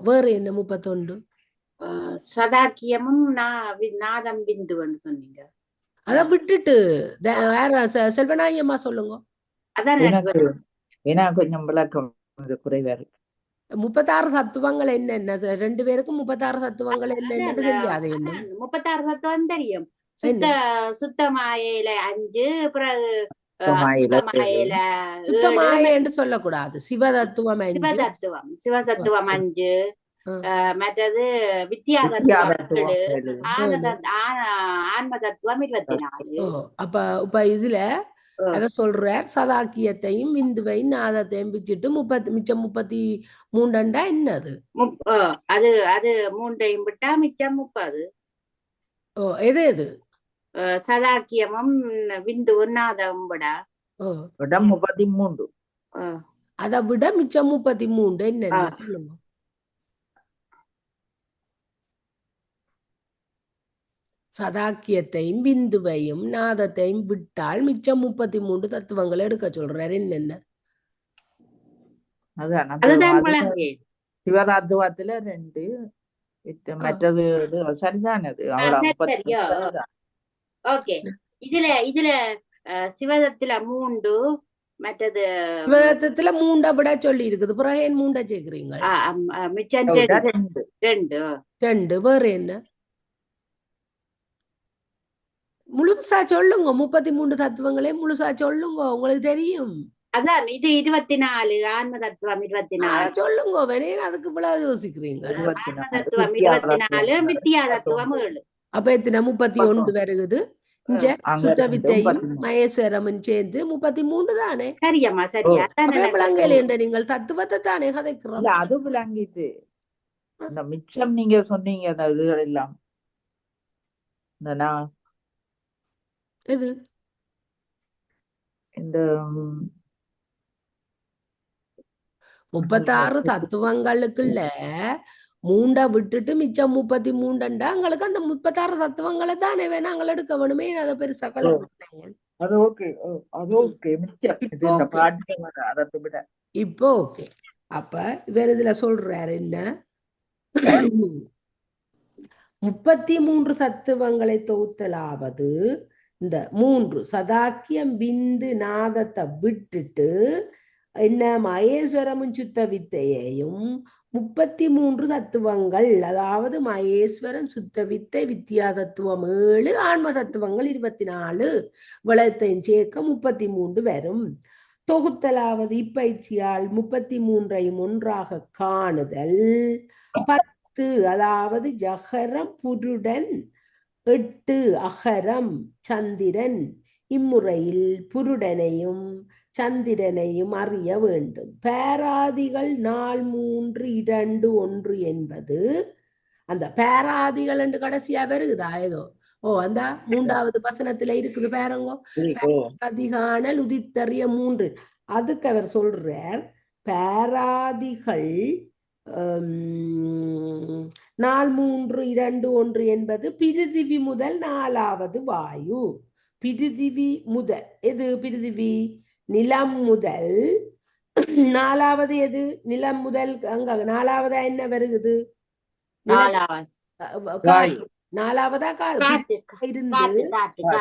வேற என்ன? 31 சதாக்கியமும் நாதம், பிந்துன்னு சொன்னீங்க. அத விட்டுட்டு செல்வநாயகம்மா சொல்லுங்க. அதான் ஏன்னா கொஞ்சம் விளக்கம் குறைவா இருக்கு. 36 தத்துவங்கள் என்னென்ன? 2 பேருக்கும் 36 தத்துவங்கள் என்னன்னு தெரியாது. என்ன 36 தத்துவம் தெரியும். சுத்த மாயையில 5, பிறகு சுத்தமாயன்னு சொல்லக்கூடாது. சிவதத்துவம் 5, சிவதத்துவம் 5, மற்றது வித்தியா தத்துவம் 7, ஆன்ம தத்துவம் 24. அப்ப இப்ப இதுல அத சொல்றார் சதாக்கியத்தையும், விந்துவையும், நாதத்தையும் பிச்சுட்டு மிச்சம் 33 என்னது? அது 3ஐயும் விட்டா மிச்சம் 30. எது எது? சதாக்கியமும், விந்துவும், நாதமும் விட 33. அதை விட மிச்சம் 33 என்ன சொல்லுங்க? சதாக்கியத்தையும், பிந்துவையும், நாதத்தையும் விட்டால் மிச்சம் 33 தத்துவங்களை எடுக்க சொல்றாரு. என்னென்ன? அதுதான் சிவதத்துவத்துல 2 மற்றது சரிதானது அவ்வளவு சரி 30 சரியோ சரிதான். ஓகே இதுல சிவதத்துல 3 மற்றது சிவதத்துல 3 விட சொல்லி இருக்குது, பிறகு ஏன் 3 சேர்க்கிறீங்க? மிச்சம் விட 2 2 2 வேற என்ன? முழுசா சொல்லுங்க, 33 தத்துவங்களே முழுசா சொல்லுங்க, உங்களுக்கு தெரியும். அதான் இது 24 ஆன்ம தத்துவம் 24 சொல்லுங்க, வேணேன் அதுக்கு இவ்வளவு யோசிக்கிறீங்க. ஆன்ம தத்துவம் 24 மித்தியா தத்துவம் 7. அப்ப எத்தனை? 31 வருகுது. இங்க அங்க சுத்த 2 வித்தையும் 13 மகேஸ்வரமும் சேர்ந்து 33 தானே. சரியம்மா சரியா அப்ப விளங்கல என்ற நீங்கள் தத்துவத்தை தானே கதைக்கிறோம். இல்ல அது விளங்கிட்டு இந்த மிச்சம் நீங்க சொன்னீங்க அந்த இதுகள் எல்லாம் இந்த எது? இந்த 36 தத்துவங்களுக்குள்ள 3 விட்டுட்டு மிச்சம் 33 எங்களுக்கு அந்த 36 தத்துவங்களை தானே நாங்கள் எடுக்க வேணுமே, அதை பெருசா கலக்குறாங்க. அது ஓகே, அது ஓகே. மிச்சம் இது இந்த ஓகே. பாட்டு அதை விட இப்போ ஓகே. அப்ப இவர் இதுல சொல்றாரு என்ன, 33 தத்துவங்களை தொகுத்தலாவது இந்த 3 சதாக்கியம் பிந்து நாதத்தை விட்டுட்டு என்ன மகேஸ்வரமும் சுத்த வித்தையையும் 33 தத்துவங்கள், அதாவது மகேஸ்வரன் சுத்த வித்தை வித்தியா தத்துவம் 7 ஆன்ம தத்துவங்கள் 24 விளத்தையும் சேர்க்க 33 வரும். தொகுத்தலாவது இப்பயிற்சியால் 33ஐயும் ஒன்றாக காணுதல் 10, அதாவது ஜகரம் புருடன் 8 அகரம் சந்திரன். இம்முறையில் புருடனையும் சந்திரனையும் அறிய வேண்டும். பேராதிகள் 4 3 2 1 என்பது அந்த பேராதிகள் என்று கடைசியா வருகுதா ஏதோ? அந்த 3வது வசனத்துல இருக்குது பாருங்க, பேராதிகானல் உதித்தறிய 3. அதுக்கு அவர் சொல்றார் பேராதிகள் 4 3 2 1 என்பது பிரிதிவி முதல் 4வது வாயு. பிரிதிவி முதல் எது? பிரிதிவி நிலம் முதல் 4வது எது? நிலம் முதல் அங்க 4வதா என்ன வருகுது? 4வதா இருந்து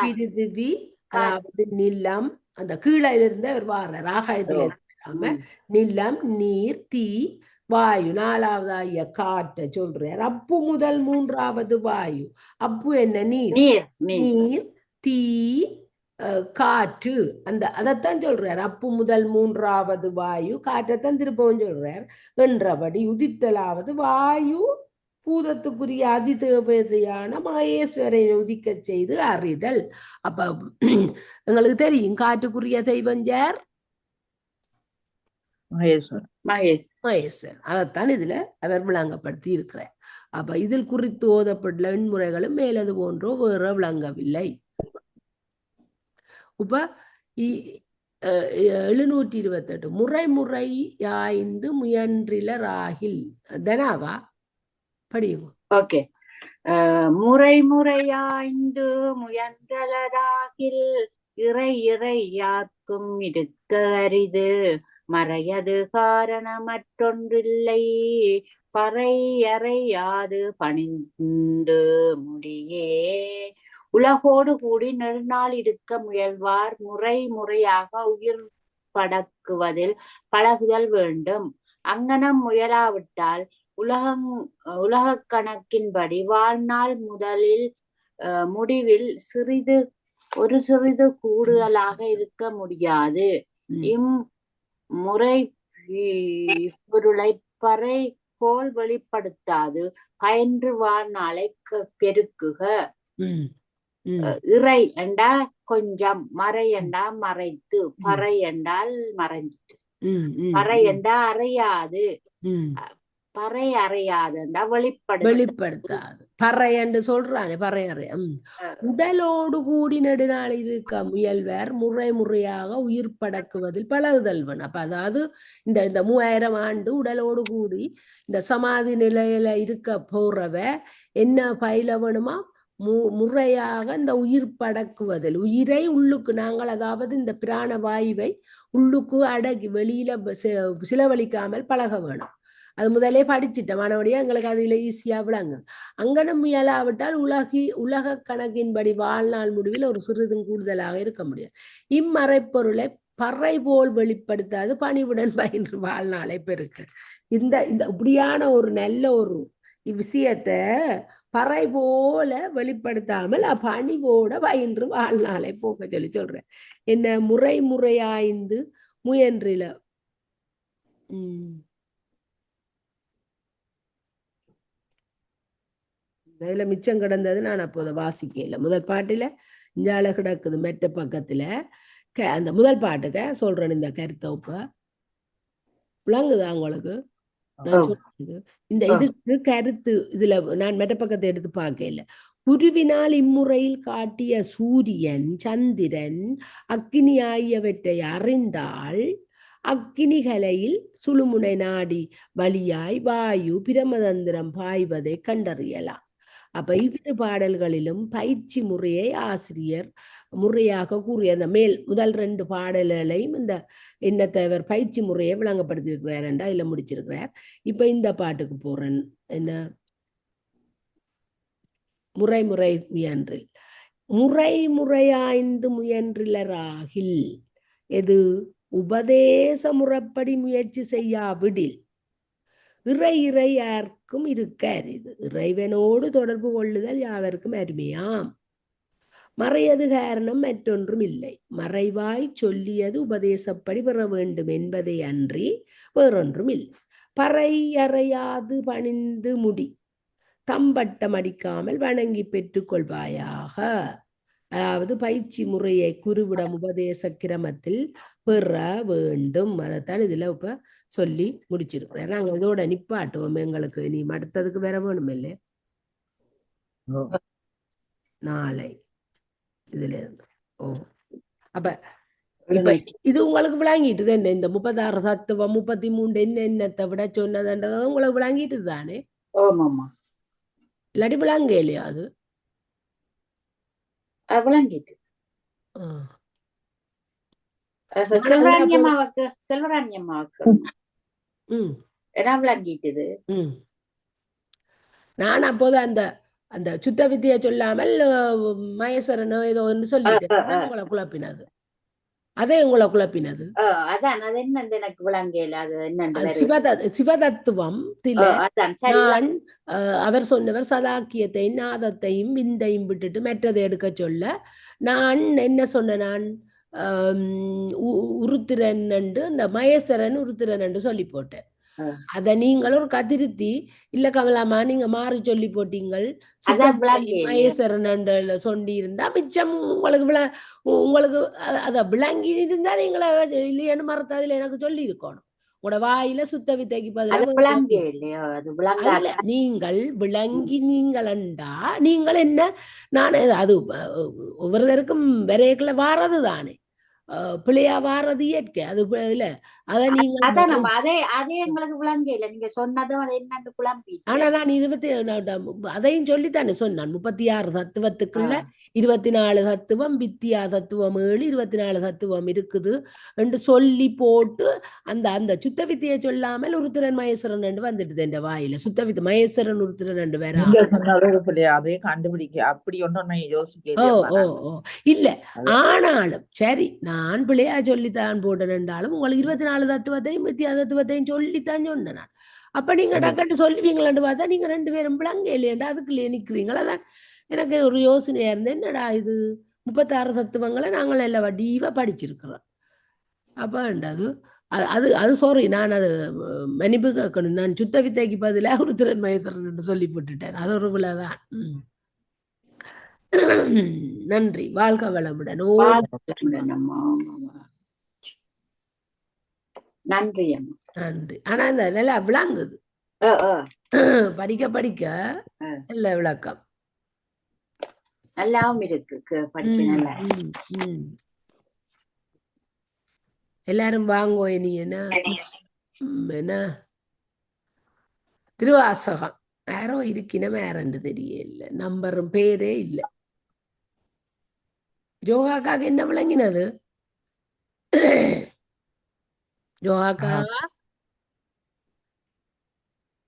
பிரிதிவி, அதாவது நிலம், அந்த கீழே இருந்து அவர் வார ராகாயத்துல இல்லாம நிலம் நீர் தீ வாயு 4வதாகிய காற்றை சொல்றார். அப்பு முதல் 3வது வாயு. அப்பு என்ன? நீர். நீர் தீ காற்று, அந்த அதைத்தான் சொல்றார். அப்பு முதல் 3வது வாயு, காற்றைத்தான் திருப்பவும் சொல்றார் என்றபடி உதித்தலாவது வாயு பூதத்துக்குரிய அதிதேவதையான மகேஸ்வரனை உதிக்க செய்து அறிதல். அப்ப எங்களுக்கு தெரியும் காற்றுக்குரிய தெய்வம் யார்? மகேஸ்வரன். அதைத்தான் இதுல அவர் விளங்கப்படுத்தி இருக்கிறார். அப்ப இதில் குறித்து ஓதப்பட்டுள்ள எண்முறைகளும் மேலது போன்றோ வேற விளங்கவில்லை. இப்ப 728 முறை யாய்ந்து முயன்றில ராகில் தனாவா படியுங்க. ஓகே. முறையாய்ந்து முயன்றலராகில் இறை யார்க்கும் இருக்க அரிது மறையது காரணமற்றொன்றில்லை பறை அறையாது பணிந்து முடியே. உலகோடு கூடி நெடுநாள் இருக்க முயல்வார் முறையாக உயிர் படக்குவதில் பழகுதல் வேண்டும். அங்கனம் முயலாவிட்டால் உலக கணக்கின்படி வாழ்நாள் முடிவில் ஒரு சிறிது கூடுதலாக இருக்க முடியாது. இம்முறை பொருளை பறை போல் வெளிப்படுத்தாது பயின்று வாழ்நாளை பெருக்குக. இறை என்றா கொஞ்சம், மறை என்றா மறைத்து, பறை என்றால் மறைஞ்சிட்டு, பறை என்றா அறையாது, பறை அறையாதுண்டா வெளிப்படுத்தாது. பறை என்று சொல்றானே பறை அறைய. உடலோடு கூடி நெடுநாள் இருக்க முயல்வர் முறையாக உயிர் படக்குவதில் பழகுதல் வேணும். அப்ப அதாவது இந்த 3000 ஆண்டு உடலோடு கூடி இந்த சமாதி நிலையில இருக்க போறவ என்ன பயில வேணுமா? முறையாக இந்த உயிர் படக்குவதில், உயிரை உள்ளுக்கு நாங்கள், அதாவது இந்த பிராண வாயுவை உள்ளுக்கு அடக்கி வெளியில சிலவழிக்காமல் பழக வேணும். அது முதலே படிச்சுட்டோம். மறுபடியும் எங்களுக்கு அதுல ஈஸியா விளங்கும். அங்கனம் முயலாவிட்டால் உலக கணக்கின்படி வாழ்நாள் முடிவில் ஒரு சிறிதும் கூடுதலாக இருக்க முடியும். இம்மறைப்பொருளை பறை போல் வெளிப்படுத்தாது பணிவுடன் பயின்று வாழ்நாளை பெருக்க. இந்த இந்த இப்படியான ஒரு நல்ல ஒரு விஷயத்த பறை போல வெளிப்படுத்தாமல் பணிவோட பயின்று வாழ்நாளை போக்க சொல்றேன். என்ன முறையாய்ந்து முயன்றில இதுல மிச்சம் கிடந்தது நான் அப்போது வாசிக்கல. முதல் பாட்டுல இஞ்சால கிடக்குது. மெட்ட பக்கத்துல அந்த முதல் பாட்டுக்க சொல்றேன். இந்த கருத்தொப்ப விளங்குதா உங்களுக்கு? நான் சொல்றது இந்த இதுக்கு கருத்து இதுல நான் மெட்ட பக்கத்தை எடுத்து பார்க்கல. குருவினால் இம்முறையில் காட்டிய சூரியன் சந்திரன் அக்கினி ஆகியவற்றை அறிந்தால் அக்கினிகலையில் சுழுமுனை நாடி வழியாய் வாயு பிரமதந்திரம் பாய்வதை கண்டறியலாம். அப்ப இவ்விரு பாடல்களிலும் பயிற்சி முறையை ஆசிரியர் முறையாக கூறிய அந்த முதல் 2 பாடல்களையும் இந்த என்னத்தவர் பயிற்சி முறையை விளங்கப்படுத்தியிருக்கிறார் என்றா இதுல முடிச்சிருக்கிறார். இப்ப இந்த பாட்டுக்கு போறேன். என்ன முறை முயன்றில் முறையாய்ந்து முயன்றிலராகில் எது உபதேச முறைப்படி முயற்சி செய்யாவிடில் இறை யாருக்கும் இருக்க அரிது. இறைவனோடு தொடர்பு கொள்ளுதல் யாவருக்கும் அருமையாம். மறையது காரணம் மற்றொன்றும் இல்லை. மறைவாய் சொல்லியது உபதேசப்படி பெற வேண்டும் என்பதை அன்றி வேறொன்றும் இல்லை. பறை அறையாது பணிந்து முடி தம்பட்டம் அடிக்காமல் வணங்கி பெற்றுக் கொள்வாயாக. அதாவது பயிற்சி முறையை குருவிடம் உபதேச கிரமத்தில் பெற வேண்டும். அதைத்தான் இதுல இப்ப சொல்லி முடிச்சிருக்கிறேன். நாங்க இதோட நிப்பாட்டுவோம். எங்களுக்கு நீ அடுத்ததுக்கு வேற வேணும் இல்லை நாளை இதுல இருந்து. அப்ப இப்ப இது உங்களுக்கு விளங்கிட்டு என்ன இந்த 36 தத்துவம் 33 என்னத்தை விட சொன்னதுன்றது உங்களுக்கு விளங்கிட்டு தானே? இல்லாட்டி விளங்க இல்லையா? அது விளங்கிட்டு நான் அப்போது அந்த அந்த சுத்த வித்தியை சொல்லாமல் மகேஸ்வரனோ ஏதோ ஒன்று சொல்லிட்டேன். உங்களை குழப்பினது அதே உங்களை குழப்பினது. சிவதத்துவம் நான் அவர் சொன்னவர் சதாக்கியத்தையும் நாதத்தையும் விந்தையும் விட்டுட்டு மற்றதை எடுக்க சொல்ல நான் என்ன சொன்ன நான் உருத்திரன் இந்த மகேஸ்வரன் உருத்திரன் என்று சொல்லி போட்டேன். அத நீங்கள் ஒரு கதிருத்தி இல்ல கமலாமா நீங்க மாறி சொல்லி போட்டீங்கள். மகேஸ்வரன் சொல்லி இருந்தா மிச்சம் உங்களுக்கு அத விளங்கி இருந்தா நீங்கள இல்லையன்னு மறத்ததுல எனக்கு சொல்லி இருக்கணும். உங்களோட வாயில சுத்த வித்தைக்கு பதிலாக நீங்கள் விளங்கி நீங்களண்டா நீங்கள் என்ன நான் அது ஒவ்வொருத்தருக்கும் விரைக்குள்ள வாரது தானே. பிள்ளையா வாரது இயற்கை. அது இல்ல அத நீங்க எங்களுக்கு விளங்க இல்ல. நீங்க சொன்னதும் அது என்னன்னு குழம்பி. ஆனா நான் அதையும் சொல்லித்தானே சொன்னான். 36 தத்துவத்துக்குள்ள 24 தத்துவம் வித்தியா தத்துவம் 7 24 தத்துவம் இருக்குது என்று சொல்லி போட்டு அந்த அந்த சுத்த வித்தியை சொல்லாமல் உருத்திரன் மகேஸ்வரன் என்று வந்துடுது என்ற வாயில. சுத்த வித்து மகேஸ்வரன் உருத்திரன் ரெண்டு வேற அதே கண்டுபிடிக்க அப்படி ஒன்றும் யோசிக்க இல்ல. ஆனாலும் சரி நான் பிள்ளையா சொல்லித்தான் போட்டேன் என்றாலும் உங்களுக்கு 24 தத்துவத்தையும் வித்தியா தத்துவத்தையும் சொல்லித்தான் சொன்னேன் நான். அப்ப நீங்க டக்கட்டு சொல்லுவீங்களான்னு பார்த்தா நீங்க 2 பேரும் விளங்க இல்லையண்டா அதுக்குள்ளே நிக்கிறீங்களா? தான் எனக்கு ஒரு யோசனையா இருந்தேன். என்னடா இது 36 தத்துவங்களை நாங்கள் எல்லாம் வடிவா படிச்சிருக்கிறோம். அப்பன்றது அது அது சாரி நான் அது மன்னிப்பு கேட்கணும். நான் சுத்த வித்தைக்கு பதிலாக உருத்திரன் மகேஸ்வரன் என்று சொல்லி போட்டுட்டேன். அது ஒரு விழாதான். நன்றி. வாழ்க வளமுடன். நன்றி நன்றி. ஆனா இந்த நல்லா விளங்குது. படிக்க படிக்க நல்ல விளக்கம் நல்லாவும் இருக்கு. எல்லாரும் வாங்கோ. இனி என்ன திருவாசகம் யாரோ இருக்கின வேறண்டு தெரியல. நம்பரும் பேரே இல்லை. ஜோகாக்காக என்ன விளங்கினது? ஜோகாக்கா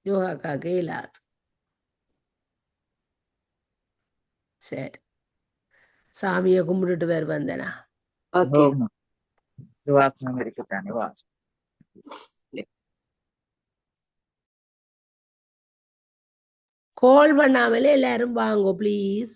யோகாக்காக இயலாது. சரி, சாமியை கும்பிட்டுட்டு வேறு வந்தேனா. ஓகே ஆமா. வாசனம் இருக்குதானே வா. கால் பண்ணாமலே எல்லாரும் வாங்கோ ப்ளீஸ்.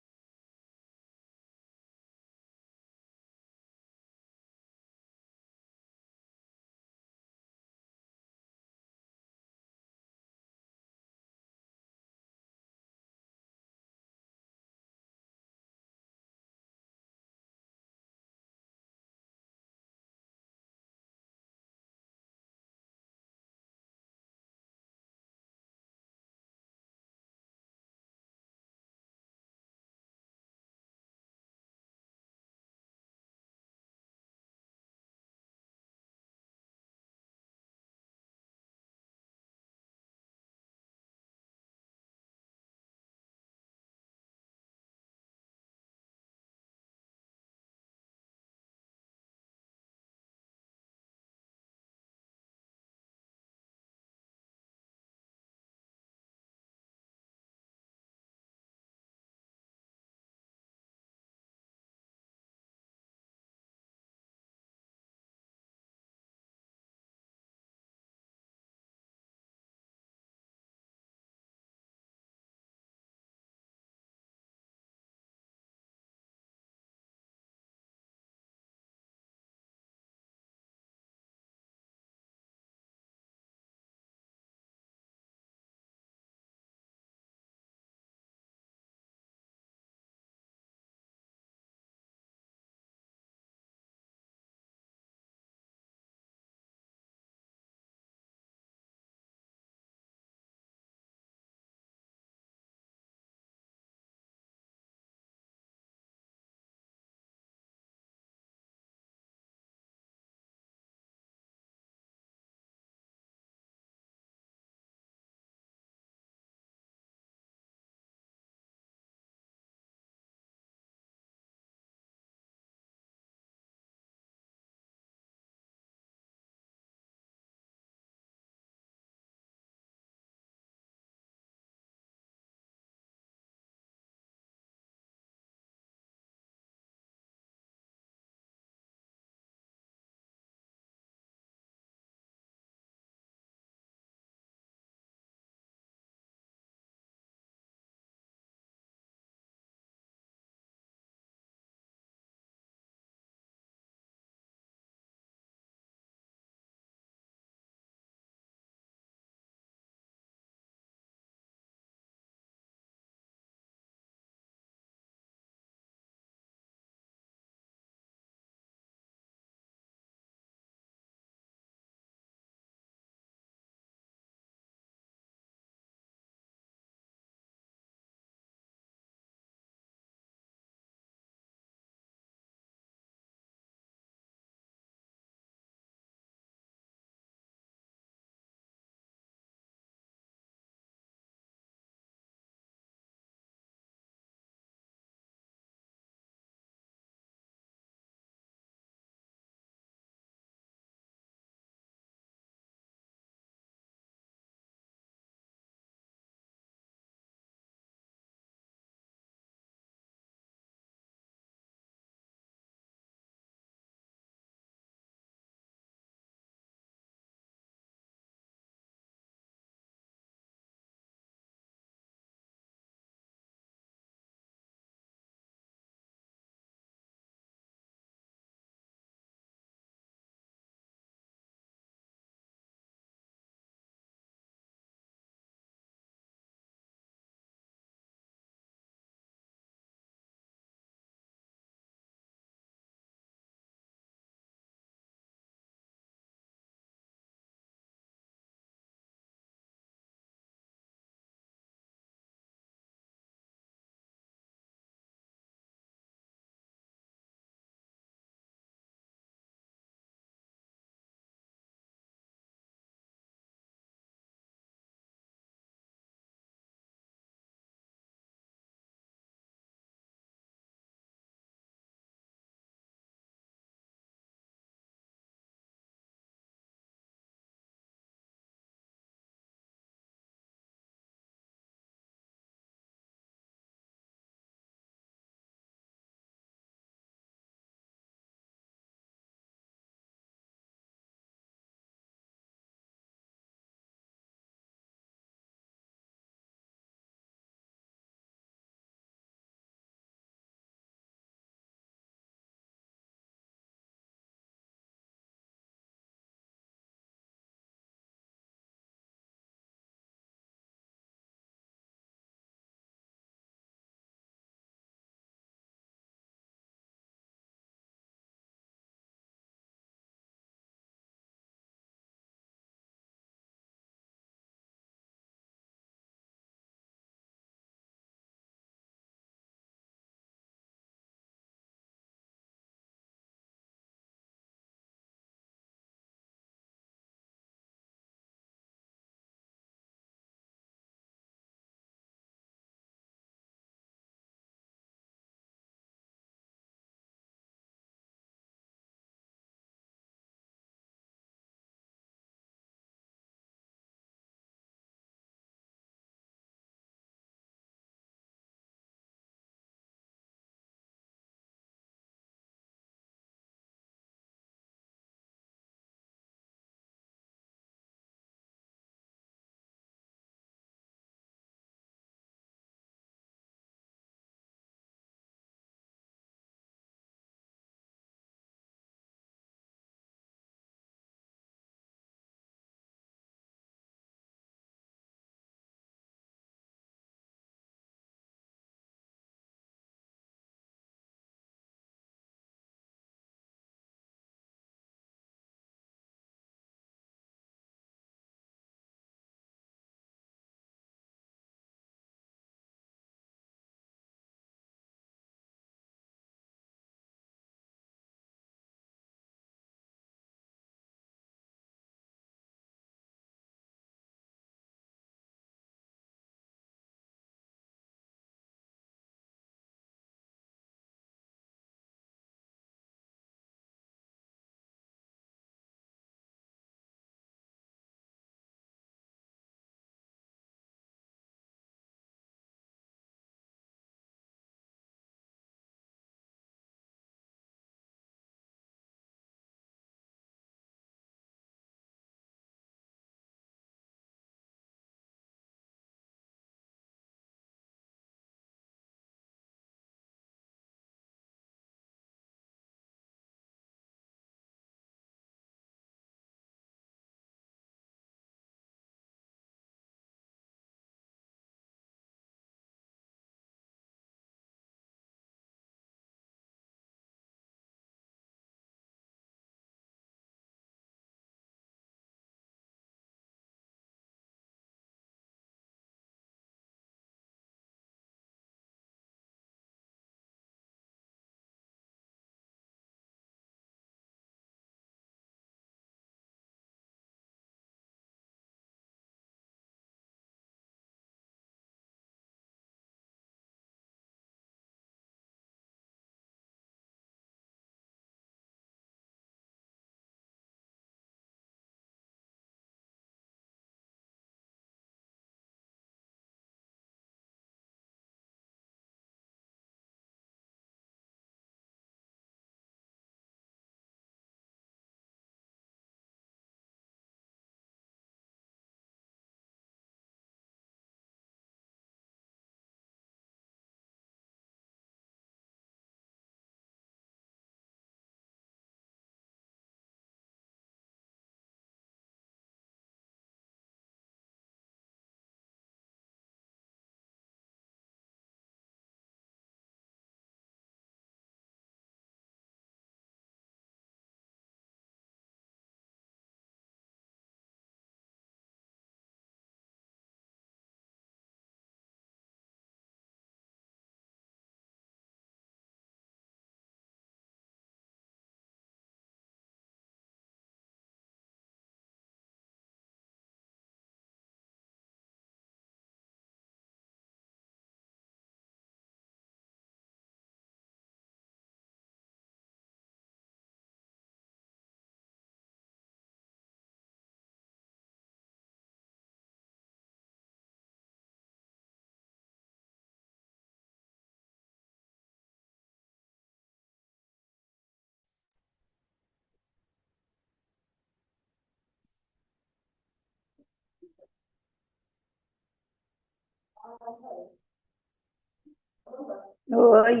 ஓய்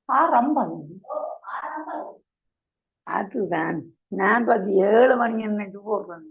ஆரம்பம் அதுதான் நான் 7 மணி என்னைக்கு போடுறேன்.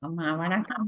அம்மா வணக்கம்.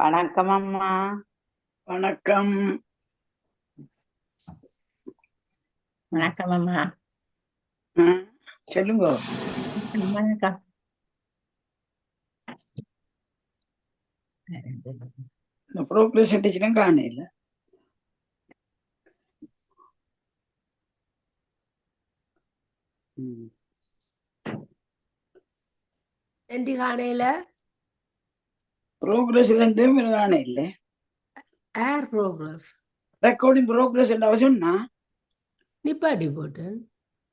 வணக்கம் அம்மா. வணக்கம். வணக்கம் அம்மா. ஆ, சொல்லுங்க. வணக்கம். இந்த ப்ரோக்ரஸ் அடிச்சுலாம் காணையில. என்டி காணையில ப்ரோக்ரஸ் ரெண்டும் காணையில. ஏர் ப்ரோக்ரஸ் ரெக்கார்டிங் ப்ரோக்ரஸ் என்ன அவசியம்னா நிப்பாட்டி போட்டேன்.